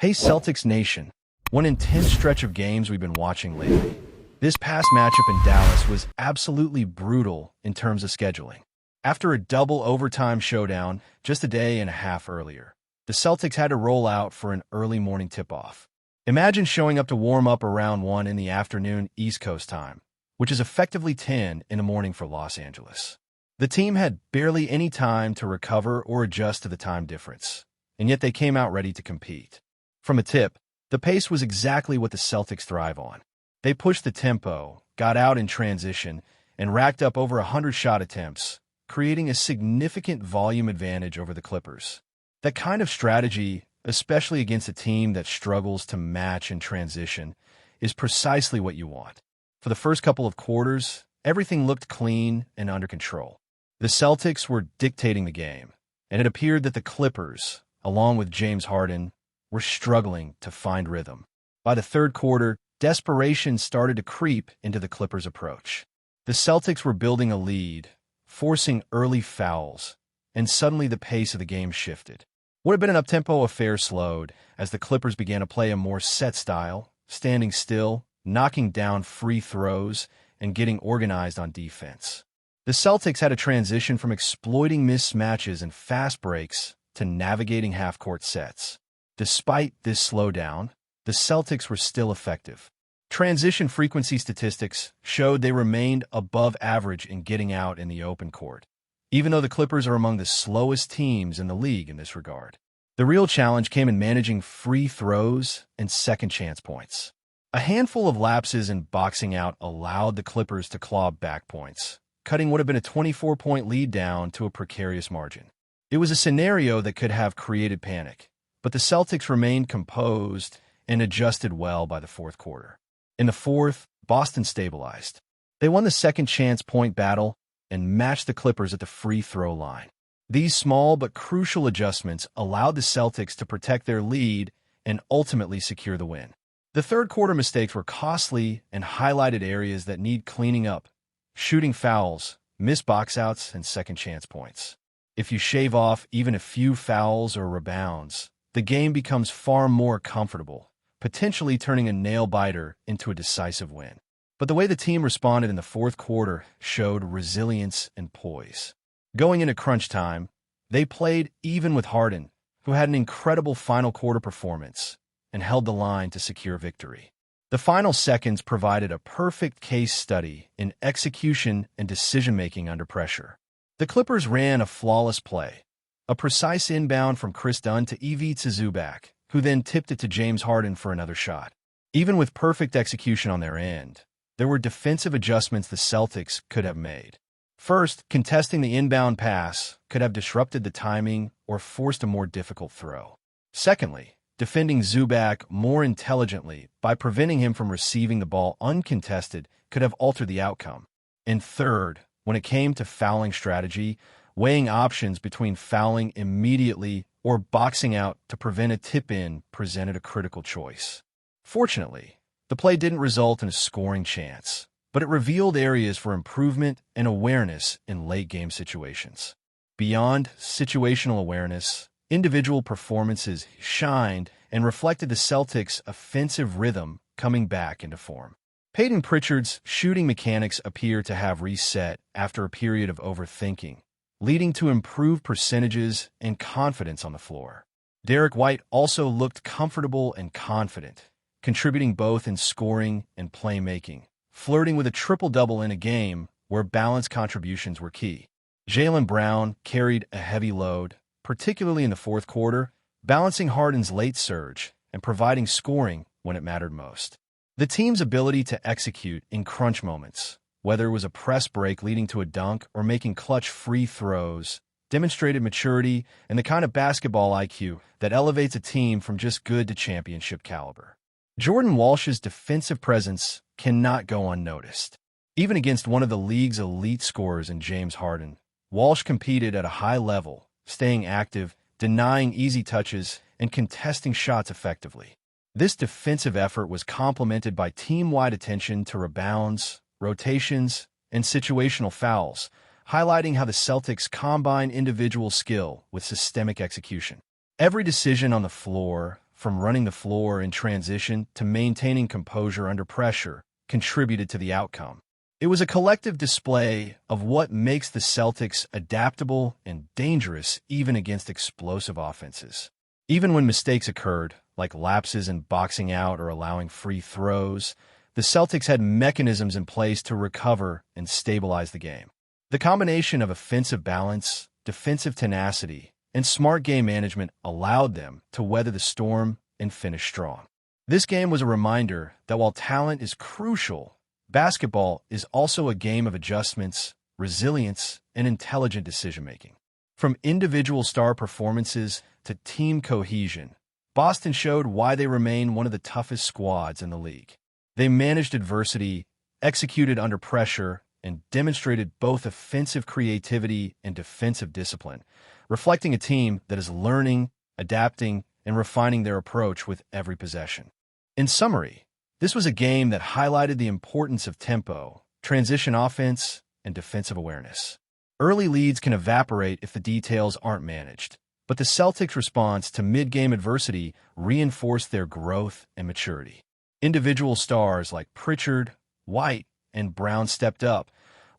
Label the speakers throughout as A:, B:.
A: Hey Celtics Nation, one intense stretch of games we've been watching lately. This past matchup in Dallas was absolutely brutal in terms of scheduling. After a double overtime showdown just a day and a half earlier, the Celtics had to roll out for an early morning tip-off. Imagine showing up to warm up around 1 in the afternoon East Coast time, which is effectively 10 in the morning for Los Angeles. The team had barely any time to recover or adjust to the time difference, and yet they came out ready to compete. From a tip, the pace was exactly what the Celtics thrive on. They pushed the tempo, got out in transition, and racked up over 100 shot attempts, creating a significant volume advantage over the Clippers. That kind of strategy, especially against a team that struggles to match in transition, is precisely what you want. For the first couple of quarters, everything looked clean and under control. The Celtics were dictating the game, and it appeared that the Clippers, along with James Harden, were struggling to find rhythm. By the third quarter, desperation started to creep into the Clippers' approach. The Celtics were building a lead, forcing early fouls, and suddenly the pace of the game shifted. What had been an up-tempo affair slowed as the Clippers began to play a more set style, standing still, knocking down free throws, and getting organized on defense. The Celtics had to transition from exploiting mismatches and fast breaks to navigating half-court sets. Despite this slowdown, the Celtics were still effective. Transition frequency statistics showed they remained above average in getting out in the open court, even though the Clippers are among the slowest teams in the league in this regard. The real challenge came in managing free throws and second-chance points. A handful of lapses in boxing out allowed the Clippers to claw back points, cutting what had been a 24-point lead down to a precarious margin. It was a scenario that could have created panic, but the Celtics remained composed and adjusted well by the fourth quarter. In the fourth, Boston stabilized. They won the second-chance point battle and matched the Clippers at the free throw line. These small but crucial adjustments allowed the Celtics to protect their lead and ultimately secure the win. The third-quarter mistakes were costly and highlighted areas that need cleaning up: shooting fouls, missed box-outs, and second-chance points. If you shave off even a few fouls or rebounds, the game becomes far more comfortable, potentially turning a nail-biter into a decisive win. But the way the team responded in the fourth quarter showed resilience and poise. Going into crunch time, they played even with Harden, who had an incredible final quarter performance and held the line to secure victory. The final seconds provided a perfect case study in execution and decision-making under pressure. The Clippers ran a flawless play, a precise inbound from Chris Dunn to Ivica Zubac, who then tipped it to James Harden for another shot. Even with perfect execution on their end, there were defensive adjustments the Celtics could have made. First, contesting the inbound pass could have disrupted the timing or forced a more difficult throw. Secondly, defending Zubac more intelligently by preventing him from receiving the ball uncontested could have altered the outcome. And third, when it came to fouling strategy, weighing options between fouling immediately or boxing out to prevent a tip-in presented a critical choice. Fortunately, the play didn't result in a scoring chance, but it revealed areas for improvement and awareness in late-game situations. Beyond situational awareness, individual performances shined and reflected the Celtics' offensive rhythm coming back into form. Peyton Pritchard's shooting mechanics appear to have reset after a period of overthinking, leading to improved percentages and confidence on the floor. Derek White also looked comfortable and confident, contributing both in scoring and playmaking, flirting with a triple-double in a game where balanced contributions were key. Jaylen Brown carried a heavy load, particularly in the fourth quarter, balancing Harden's late surge and providing scoring when it mattered most. The team's ability to execute in crunch moments, whether it was a press break leading to a dunk or making clutch free throws, demonstrated maturity and the kind of basketball IQ that elevates a team from just good to championship caliber. Jordan Walsh's defensive presence cannot go unnoticed. Even against one of the league's elite scorers in James Harden, Walsh competed at a high level, staying active, denying easy touches, and contesting shots effectively. This defensive effort was complemented by team-wide attention to rebounds, rotations, and situational fouls, highlighting how the Celtics combine individual skill with systemic execution. Every decision on the floor, from running the floor in transition to maintaining composure under pressure, contributed to the outcome. It was a collective display of what makes the Celtics adaptable and dangerous even against explosive offenses. Even when mistakes occurred, like lapses in boxing out or allowing free throws, the Celtics had mechanisms in place to recover and stabilize the game. The combination of offensive balance, defensive tenacity, and smart game management allowed them to weather the storm and finish strong. This game was a reminder that while talent is crucial, basketball is also a game of adjustments, resilience, and intelligent decision-making. From individual star performances to team cohesion, Boston showed why they remain one of the toughest squads in the league. They managed adversity, executed under pressure, and demonstrated both offensive creativity and defensive discipline, reflecting a team that is learning, adapting, and refining their approach with every possession. In summary, this was a game that highlighted the importance of tempo, transition offense, and defensive awareness. Early leads can evaporate if the details aren't managed, but the Celtics' response to mid-game adversity reinforced their growth and maturity. Individual stars like Pritchard, White, and Brown stepped up,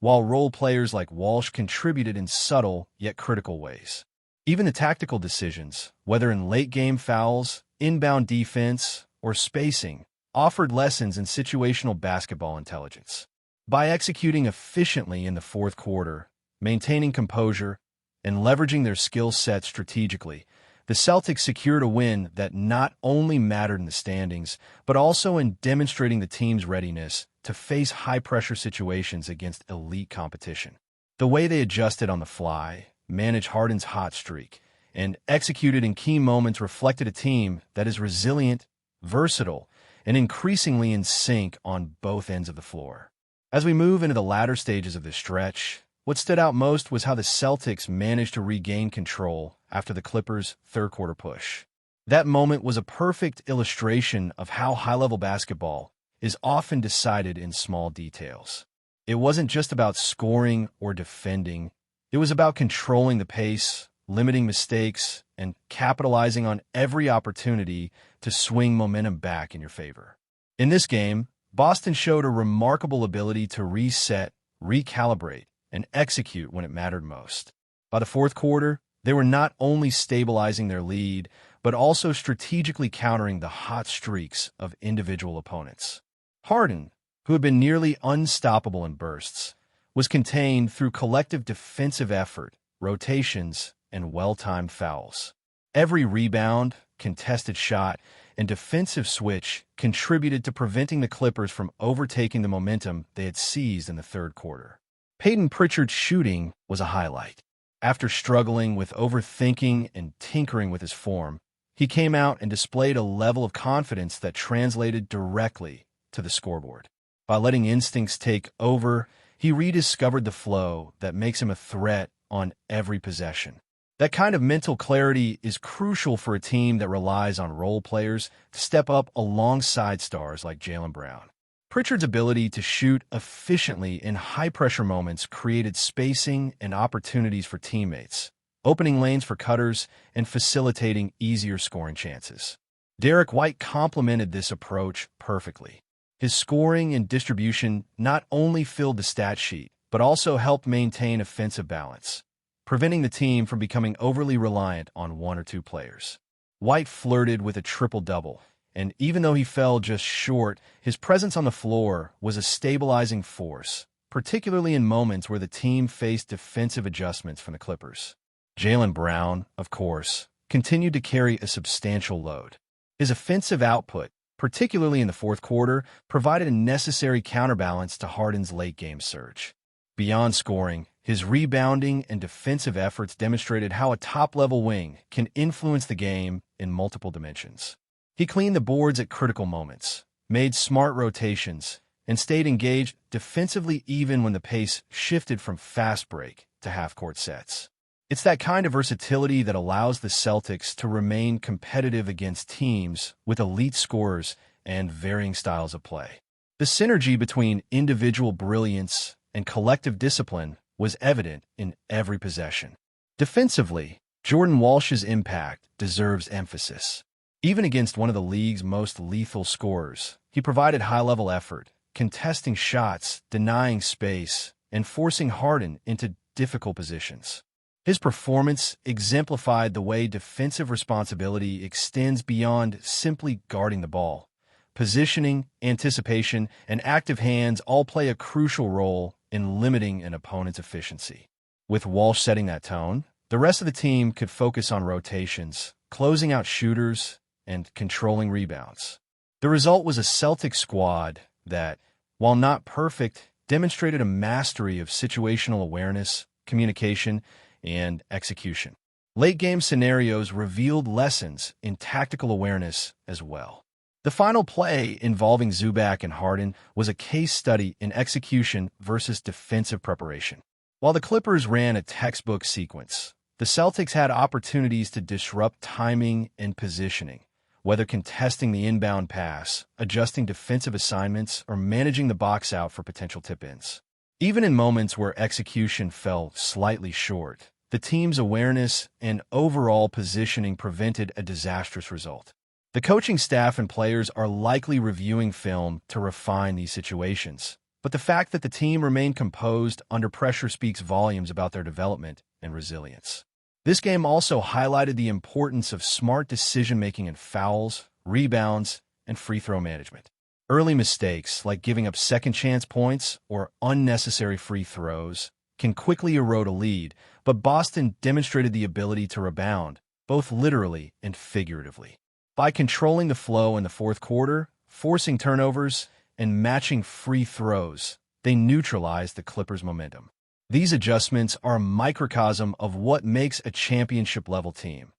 A: while role players like Walsh contributed in subtle yet critical ways. Even the tactical decisions, whether in late-game fouls, inbound defense, or spacing, offered lessons in situational basketball intelligence. By executing efficiently in the fourth quarter, maintaining composure, and leveraging their skill sets strategically, the Celtics secured a win that not only mattered in the standings, but also in demonstrating the team's readiness to face high-pressure situations against elite competition. The way they adjusted on the fly, managed Harden's hot streak, and executed in key moments reflected a team that is resilient, versatile, and increasingly in sync on both ends of the floor. As we move into the latter stages of this stretch, what stood out most was how the Celtics managed to regain control after the Clippers' third-quarter push. That moment was a perfect illustration of how high-level basketball is often decided in small details. It wasn't just about scoring or defending. It was about controlling the pace, limiting mistakes, and capitalizing on every opportunity to swing momentum back in your favor. In this game, Boston showed a remarkable ability to reset, recalibrate, and execute when it mattered most. By the fourth quarter, they were not only stabilizing their lead, but also strategically countering the hot streaks of individual opponents. Harden, who had been nearly unstoppable in bursts, was contained through collective defensive effort, rotations, and well-timed fouls. Every rebound, contested shot, and defensive switch contributed to preventing the Clippers from overtaking the momentum they had seized in the third quarter. Peyton Pritchard's shooting was a highlight. After struggling with overthinking and tinkering with his form, he came out and displayed a level of confidence that translated directly to the scoreboard. By letting instincts take over, he rediscovered the flow that makes him a threat on every possession. That kind of mental clarity is crucial for a team that relies on role players to step up alongside stars like Jaylen Brown. Pritchard's ability to shoot efficiently in high-pressure moments created spacing and opportunities for teammates, opening lanes for cutters and facilitating easier scoring chances. Derek White complemented this approach perfectly. His scoring and distribution not only filled the stat sheet, but also helped maintain offensive balance, preventing the team from becoming overly reliant on one or two players. White flirted with a triple-double, and even though he fell just short, his presence on the floor was a stabilizing force, particularly in moments where the team faced defensive adjustments from the Clippers. Jaylen Brown, of course, continued to carry a substantial load. His offensive output, particularly in the fourth quarter, provided a necessary counterbalance to Harden's late-game surge. Beyond scoring, his rebounding and defensive efforts demonstrated how a top-level wing can influence the game in multiple dimensions. He cleaned the boards at critical moments, made smart rotations, and stayed engaged defensively even when the pace shifted from fast break to half-court sets. It's that kind of versatility that allows the Celtics to remain competitive against teams with elite scorers and varying styles of play. The synergy between individual brilliance and collective discipline was evident in every possession. Defensively, Jordan Walsh's impact deserves emphasis. Even against one of the league's most lethal scorers, he provided high-level effort, contesting shots, denying space, and forcing Harden into difficult positions. His performance exemplified the way defensive responsibility extends beyond simply guarding the ball. Positioning, anticipation, and active hands all play a crucial role in limiting an opponent's efficiency. With Walsh setting that tone, the rest of the team could focus on rotations, closing out shooters, and controlling rebounds. The result was a Celtics squad that, while not perfect, demonstrated a mastery of situational awareness, communication, and execution. Late-game scenarios revealed lessons in tactical awareness as well. The final play involving Zubac and Harden was a case study in execution versus defensive preparation. While the Clippers ran a textbook sequence, the Celtics had opportunities to disrupt timing and positioning, whether contesting the inbound pass, adjusting defensive assignments, or managing the box out for potential tip-ins. Even in moments where execution fell slightly short, the team's awareness and overall positioning prevented a disastrous result. The coaching staff and players are likely reviewing film to refine these situations, but the fact that the team remained composed under pressure speaks volumes about their development and resilience. This game also highlighted the importance of smart decision-making in fouls, rebounds, and free throw management. Early mistakes, like giving up second-chance points or unnecessary free throws, can quickly erode a lead, but Boston demonstrated the ability to rebound, both literally and figuratively. By controlling the flow in the fourth quarter, forcing turnovers, and matching free throws, they neutralized the Clippers' momentum. These adjustments are a microcosm of what makes a championship-level team: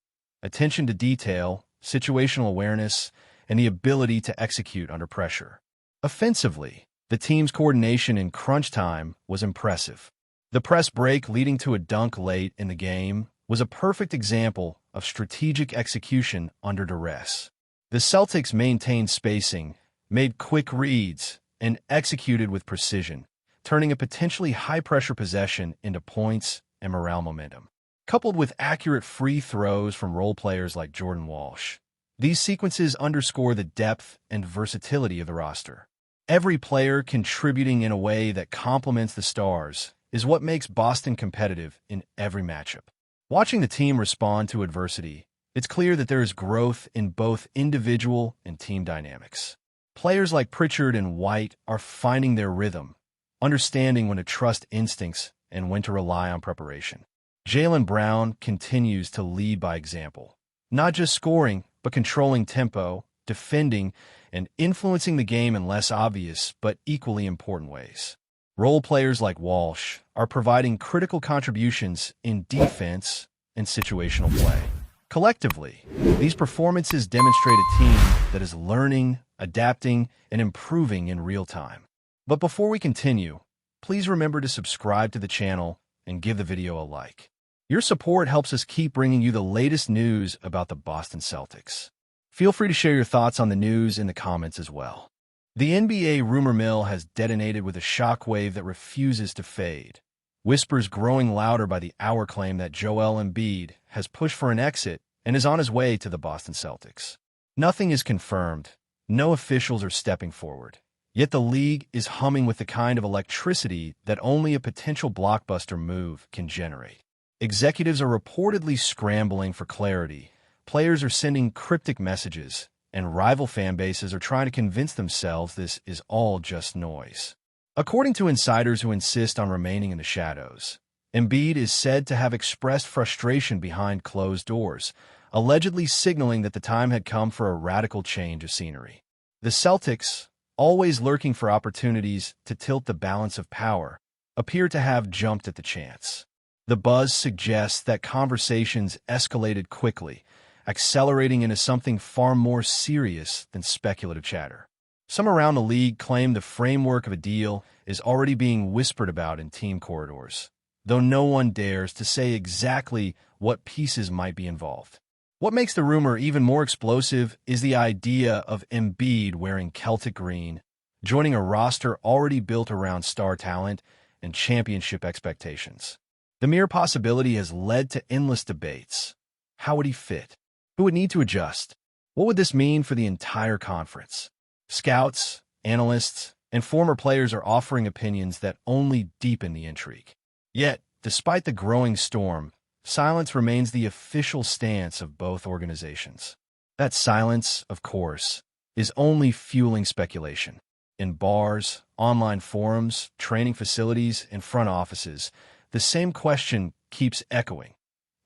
A: attention to detail, situational awareness, and the ability to execute under pressure. Offensively, the team's coordination in crunch time was impressive. The press break leading to a dunk late in the game was a perfect example of strategic execution under duress. The Celtics maintained spacing, made quick reads, and executed with precision, turning a potentially high-pressure possession into points and morale momentum. Coupled with accurate free throws from role players like Jordan Walsh, these sequences underscore the depth and versatility of the roster. Every player contributing in a way that complements the stars is what makes Boston competitive in every matchup. Watching the team respond to adversity, it's clear that there is growth in both individual and team dynamics. Players like Pritchard and White are finding their rhythm, understanding when to trust instincts and when to rely on preparation. Jaylen Brown continues to lead by example, not just scoring, but controlling tempo, defending, and influencing the game in less obvious but equally important ways. Role players like Walsh are providing critical contributions in defense and situational play. Collectively, these performances demonstrate a team that is learning, adapting, and improving in real time. But before we continue, please remember to subscribe to the channel and give the video a like. Your support helps us keep bringing you the latest news about the Boston Celtics. Feel free to share your thoughts on the news in the comments as well. The NBA rumor mill has detonated with a shockwave that refuses to fade. Whispers growing louder by the hour claim that Joel Embiid has pushed for an exit and is on his way to the Boston Celtics. Nothing is confirmed. No officials are stepping forward. Yet the league is humming with the kind of electricity that only a potential blockbuster move can generate. Executives are reportedly scrambling for clarity. Players are sending cryptic messages, and rival fan bases are trying to convince themselves this is all just noise. According to insiders who insist on remaining in the shadows, Embiid is said to have expressed frustration behind closed doors, allegedly signaling that the time had come for a radical change of scenery. The Celtics, always lurking for opportunities to tilt the balance of power, appear to have jumped at the chance. The buzz suggests that conversations escalated quickly, accelerating into something far more serious than speculative chatter. Some around the league claim the framework of a deal is already being whispered about in team corridors, though no one dares to say exactly what pieces might be involved. What makes the rumor even more explosive is the idea of Embiid wearing Celtic green, joining a roster already built around star talent and championship expectations. The mere possibility has led to endless debates. How would he fit? Who would need to adjust? What would this mean for the entire conference? Scouts, analysts, and former players are offering opinions that only deepen the intrigue. Yet, despite the growing storm, silence remains the official stance of both organizations. That silence, of course, is only fueling speculation. In bars, online forums, training facilities, and front offices, the same question keeps echoing.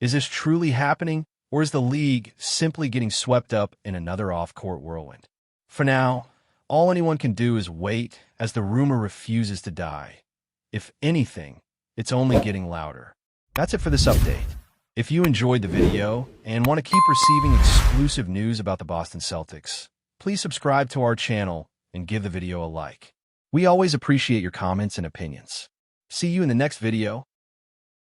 A: Is this truly happening, or is the league simply getting swept up in another off-court whirlwind? For now, all anyone can do is wait as the rumor refuses to die. If anything, it's only getting louder. That's it for this update. If you enjoyed the video and want to keep receiving exclusive news about the Boston Celtics, please subscribe to our channel and give the video a like. We always appreciate your comments and opinions. See you in the next video.